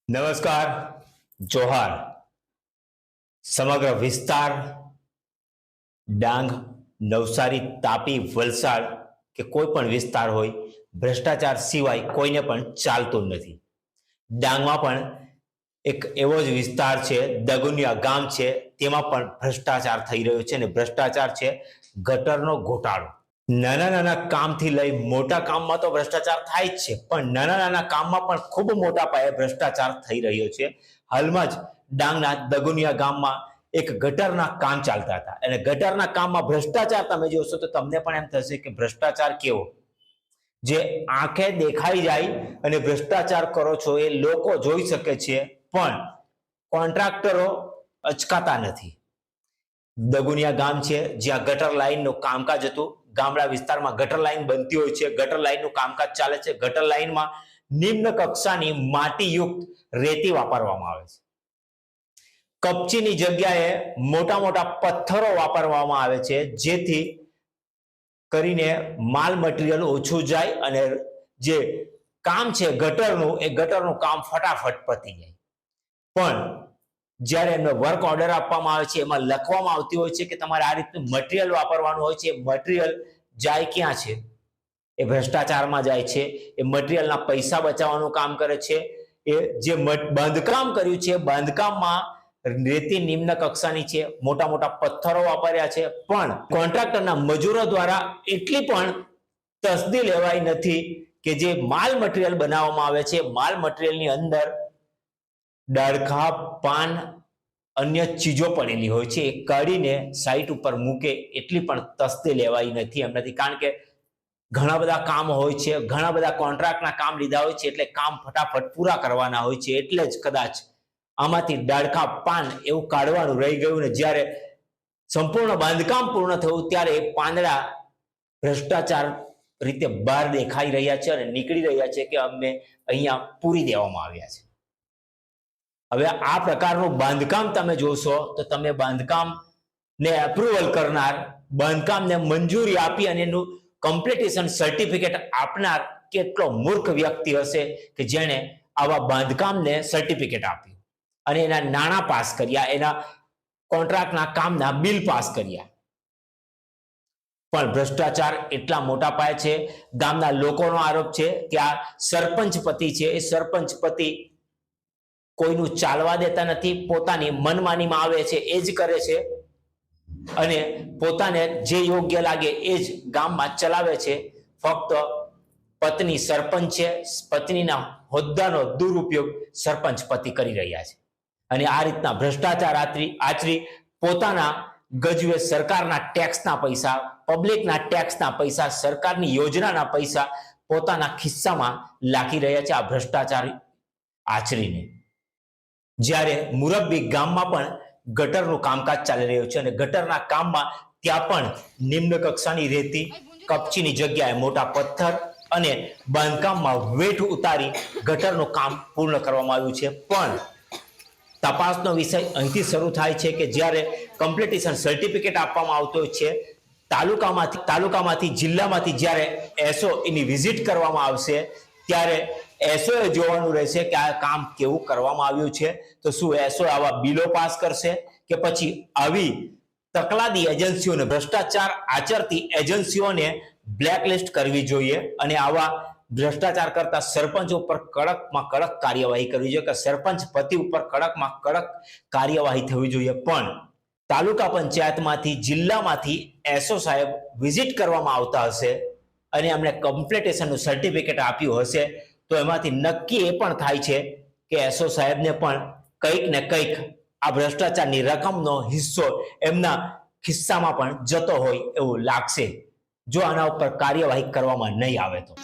નમસ્કાર, જોહાર. સમગ્ર વિસ્તાર ડાંગ, નવસારી, તાપી, વલસાડ કે કોઈ પણ વિસ્તાર હોય, ભ્રષ્ટાચાર સિવાય કોઈને પણ ચાલતું નથી. ડાંગમાં પણ એક એવો જ વિસ્તાર છે, દગુનિયા ગામ છે, તેમાં પણ ભ્રષ્ટાચાર થઈ રહ્યો છે અને ભ્રષ્ટાચાર છે ગટરનો ઘોટાળો. નાના નાના કામથી લઈ મોટા કામમાં તો ભ્રષ્ટાચાર થાય જ છે, પણ નાના નાના કામમાં પણ ખૂબ મોટા પાયે ભ્રષ્ટાચાર થઈ રહ્યો છે. હાલમાં જ ડાંગના દગુનિયા ગામમાં એક ગટરના કામ ચાલતા હતા અને ગટરના કામમાં ભ્રષ્ટાચાર તમે જોશો તો તમને પણ એમ થશે કે ભ્રષ્ટાચાર કેવો, જે આંખે દેખાઈ જાય અને ભ્રષ્ટાચાર કરો છો એ લોકો જોઈ શકે છે, પણ કોન્ટ્રાક્ટરો અચકાતા નથી. દગુનિયા ગામ છે જ્યાં ગટર લાઈનનું કામકાજ હતું. ગામડા વિસ્તારમાં ગટર લાઈન બનતી હોય છે, ગટર લાઈનનું કામકાજ ચાલે છે. ગટર લાઈનમાં નિમ્ન કક્ષાની માટીયુક્ત રેતી વાપરવામાં આવે છે. કપચીની જગ્યાએ મોટા મોટા પથ્થરો વાપરવામાં આવે છે, જેથી કરીને માલ મટીરિયલ ઓછું જાય અને જે કામ છે ગટરનું, એ ગટરનું કામ ફટાફટ પતી જાય. પણ જ્યારે એમને વર્ક ઓર્ડર આપવામાં આવે છે, એમાં લખવામાં આવતી હોય છે કે તમારે આ રીતનું મટીરિયલ વાપરવાનું હોય છે. મટીરિયલ જાય ક્યાં છે? એ ભ્રષ્ટાચારમાં જાય છે. એ મટીરિયલના પૈસા બચાવવાનું કામ કરે છે. એ જે બાંધકામ કર્યું છે, બાંધકામમાં રેતી નિમ્ન કક્ષાની છે, મોટા મોટા પથ્થરો વાપર્યા છે, પણ કોન્ટ્રાક્ટરના મજૂરો દ્વારા એટલી પણ તસદી લેવાઈ નથી કે જે માલ મટીરિયલ બનાવવામાં આવે છે, માલ મટીરિયલની અંદર ડાળખા, પાન, અન્ય ચીજો પડેલી હોય છે, એ કાઢીને સાઈટ ઉપર મૂકે એટલી પણ તસ્દી લેવાઈ નથી એમનાથી. કારણ કે ઘણા બધા કામ હોય છે, ઘણા બધા કોન્ટ્રાક્ટના કામ લીધા હોય છે, એટલે કામ ફટાફટ પૂરા કરવાના હોય છે, એટલે જ કદાચ આમાંથી ડાળખા, પાન એવું કાઢવાનું રહી ગયું ને જ્યારે સંપૂર્ણ બાંધકામ પૂર્ણ થયું ત્યારે એ પાંદડા ભ્રષ્ટાચાર રીતે બહાર દેખાઈ રહ્યા છે અને નીકળી રહ્યા છે કે અમને અહીંયા પૂરી દેવામાં આવ્યા છે. હવે આ પ્રકારનું બાંધકામ તમે જોશો તો તમે બાંધકામને એપ્રુવલ કરનાર, બાંધકામને મંજૂરી આપી અને એનું કમ્પ્લીટેશન સર્ટિફિકેટ આપનાર કેટલો મૂર્ખ વ્યક્તિ હશે કે જેણે આવા બાંધકામને સર્ટિફિકેટ આપ્યું અને એના નાણાં પાસ કર્યા, એના કોન્ટ્રાક્ટના કામના બિલ પાસ કર્યા. પણ ભ્રષ્ટાચાર એટલા મોટા પાયે છે. ગામના લોકોનો આરોપ છે કે આ સરપંચ પતિ છે, એ સરપંચ પતિ કોઈનું ચાલવા દેતા નથી, પોતાની મનમાનીમાં આવે છે એ જ કરે છે અને પોતાને જે યોગ્ય લાગે એ જ ગામમાં ચલાવે છે. ફક્ત પત્ની સરપંચ છે, પત્નીના હોદ્દાનો દુરુપયોગ સરપંચ પતિ કરી રહ્યા છે અને આ રીતના ભ્રષ્ટાચાર આચરી પોતાના ગજવે સરકારના ટેક્સના પૈસા, પબ્લિકના ટેક્સના પૈસા, સરકારની યોજનાના પૈસા પોતાના ખિસ્સામાં લાખી રહ્યા છે આ ભ્રષ્ટાચાર આચરીને. જ્યારે મુરબ્બી ગામમાં પણ ગટરનું કામકાજ ચાલી રહ્યું છે અને ગટરના કામમાં ત્યાં પણ નિમ્ન કક્ષાની રેતી, કપચીની જગ્યાએ મોટા પથ્થર અને બાંધકામમાં વેઠ ઉતારી ગટરનું કામ પૂર્ણ કરવામાં આવ્યું છે. પણ તપાસનો વિષય અહીંથી શરૂ થાય છે કે જ્યારે કમ્પ્લીટેશન સર્ટિફિકેટ આપવામાં આવતો હોય છે, તાલુકામાંથી જિલ્લામાંથી જ્યારે એસઓ એની વિઝિટ કરવામાં આવશે ત્યારે એસઓએ જોવાનું રહેશે કે આ કામ કેવું કરવામાં આવ્યું છે. તો શું એસઓ આવા બિલો પાસ કરશે કે પછી આવી તકલાદી એજન્સીઓને, ભ્રષ્ટાચાર આચરતી એજન્સીઓને બ્લેકલિસ્ટ કરવી જોઈએ અને આવા ભ્રષ્ટાચાર કરતા સરપંચ ઉપર કડકમાં કડક કાર્યવાહી કરવી જોઈએ, કે સરપંચ પતિ ઉપર કડકમાં કડક કાર્યવાહી થવી જોઈએ. પણ તાલુકા પંચાયતમાંથી, જિલ્લામાંથી એસઓ સાહેબ વિઝિટ કરવામાં આવતા હશે અને એમણે કમ્પ્લીટેશનનું સર્ટિફિકેટ આપ્યું હશે તો એમાંથી નક્કી એ પણ થાય છે કે એસઓ સાહેબને પણ કંઈક ને કંઈક આ ભ્રષ્ટાચારની રકમનો હિસ્સો એમના ખિસ્સામાં પણ જતો હોય એવું લાગશે જો આના ઉપર કાર્યવાહી કરવામાં નહીં આવે તો.